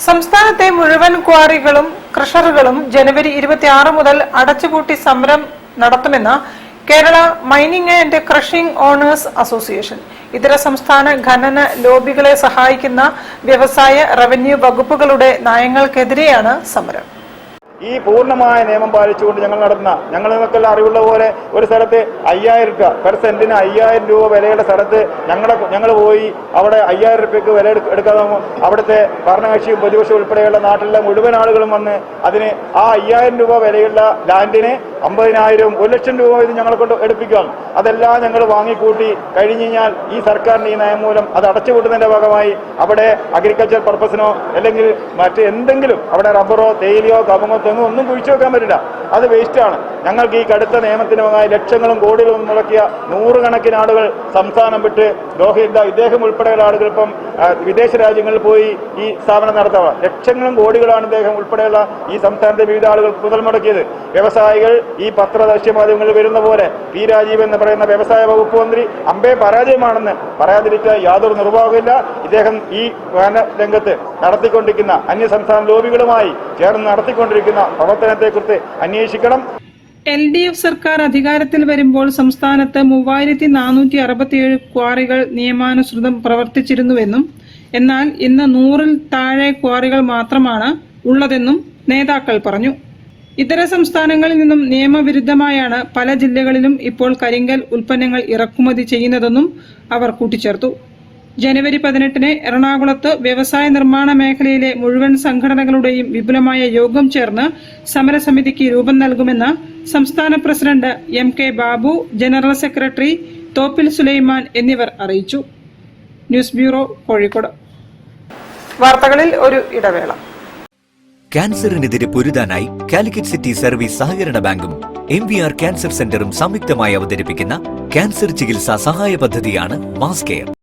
സംസ്ഥാനത്തെ മുഴുവൻ ക്വാറികളും ക്രഷറുകളും ജനുവരി 26 മുതൽ അടച്ചുപൂട്ടി സമരം നടത്തുമെന്ന് Kerala mining and crushing owners association. ഇതര സംസ്ഥാന ഖനന ലോബികളെ സഹായിക്കുന്ന വ്യവസായ റവന്യൂ വകുപ്പുകളുടെ നയങ്ങൾക്കെതിരെയാണ് സമരം. ഈ പൂർണ്ണമായ നിയമം പാലിച്ചുകൊണ്ട് ഞങ്ങൾക്കെല്ലാം അറിവുള്ള പോലെ ഒരു സ്ഥലത്ത് 5000 രൂപ പെർ സെന്റിന് 5000 രൂപ വിലയുടെ സ്ഥലത്ത് ഞങ്ങൾ പോയി അവിടെ 5000 രൂപയ്ക്ക് വില എടുക്കാതെ അവിടുത്തെ ഭരണകക്ഷിയും പ്രതിപക്ഷവും ഉൾപ്പെടെയുള്ള നാട്ടിലെ മുഴുവൻ ആളുകളും വന്ന് അതിന് ആ 5000 രൂപ വിലയുള്ള ലാൻഡിന് 50,000 1 ലക്ഷം രൂപ ഇത് ഞങ്ങളെ കൊണ്ട് എടുപ്പിക്കാം. അതെല്ലാം ഞങ്ങൾ വാങ്ങിക്കൂട്ടി കഴിഞ്ഞു കഴിഞ്ഞാൽ ഈ സർക്കാരിന്റെ ഈ നയം മൂലം അത് അടച്ചുപൂട്ടുന്നതിന്റെ ഭാഗമായി അവിടെ അഗ്രികൾച്ചർ പർപ്പസിനോ അല്ലെങ്കിൽ മറ്റ് എന്തെങ്കിലും അവിടെ റബ്ബറോ തേയിലയോ കവുങ്ങോ തെങ്ങോ ഒന്നും കുഴിച്ചു വെക്കാൻ പറ്റില്ല. അത് വേസ്റ്റാണ്. ഞങ്ങൾക്ക് ഈ കടുത്ത നിയമത്തിന് ഭാഗമായി ലക്ഷങ്ങളും കോടികളും മുടക്കിയ 100 കണക്കിന് ആളുകൾ സംസ്ഥാനം വിട്ട് ഇദ്ദേഹം ഉൾപ്പെടെയുള്ള ആളുകൾ ഇപ്പം വിദേശ രാജ്യങ്ങളിൽ പോയി ഈ സ്ഥാപനം നടത്താം. ലക്ഷങ്ങളും കോടികളാണ് ഇദ്ദേഹം ഉൾപ്പെടെയുള്ള ഈ സംസ്ഥാനത്തെ വിവിധ ആളുകൾ മുതൽ മുടക്കിയത്. വ്യവസായികൾ ഈ പത്രദൃശ്യ മാധ്യമങ്ങളിൽ വരുന്ന പോലെ പി രാജീവ് എന്ന് പറയുന്ന വ്യവസായ വകുപ്പ് മന്ത്രി അമ്പേ പരാജയമാണെന്ന് പറയാതിരിക്കാൻ യാതൊരു നിർവാഹമില്ല. ഇദ്ദേഹം ഈ രംഗത്ത് നടത്തിക്കൊണ്ടിരിക്കുന്ന അന്യസംസ്ഥാന ലോബികളുമായി ചേർന്ന് നടത്തിക്കൊണ്ടിരിക്കുന്ന പ്രവർത്തനത്തെക്കുറിച്ച് അന്വേഷിക്കണം. LDF സർക്കാർ അധികാരത്തിൽ വരുമ്പോൾ സംസ്ഥാനത്ത് 3467 ക്വാറികൾ നിയമാനുസൃതം പ്രവർത്തിച്ചിരുന്നുവെന്നും എന്നാൽ ഇന്ന് 100-ൽ താഴെ ക്വാറികൾ മാത്രമാണ് ഉള്ളതെന്നും നേതാക്കൾ പറഞ്ഞു. ഇതര സംസ്ഥാനങ്ങളിൽ നിന്നും നിയമവിരുദ്ധമായാണ് പല ജില്ലകളിലും ഇപ്പോൾ കരിങ്കൽ ഉൽപ്പന്നങ്ങൾ ഇറക്കുമതി ചെയ്യുന്നതെന്നും അവർ കൂട്ടിച്ചേർത്തു. ജനുവരി 18-ന് എറണാകുളത്ത് വ്യവസായ നിർമ്മാണ മേഖലയിലെ മുഴുവൻ സംഘടനകളുടെയും വിപുലമായ യോഗം ചേർന്ന് സമരസമിതിക്ക് രൂപം നൽകുമെന്ന് സംസ്ഥാന president MK Babu, general secretary Thoppil Sulaiman എന്നിവർ അറിയിച്ചു. News bureau, Kozhikode. വാർത്തകളിൽ ഒരു ഇടവേള. ക്യാൻസറിനെതിരെ പൊരുതാനായി കാലിക്കറ്റ് സിറ്റി സർവീസ് സഹകരണ ബാങ്കും MVR ക്യാൻസർ സെന്ററും സംയുക്തമായി അവതരിപ്പിക്കുന്ന ക്യാൻസർ ചികിത്സാ സഹായ പദ്ധതിയാണ് മാസ് കെയർ.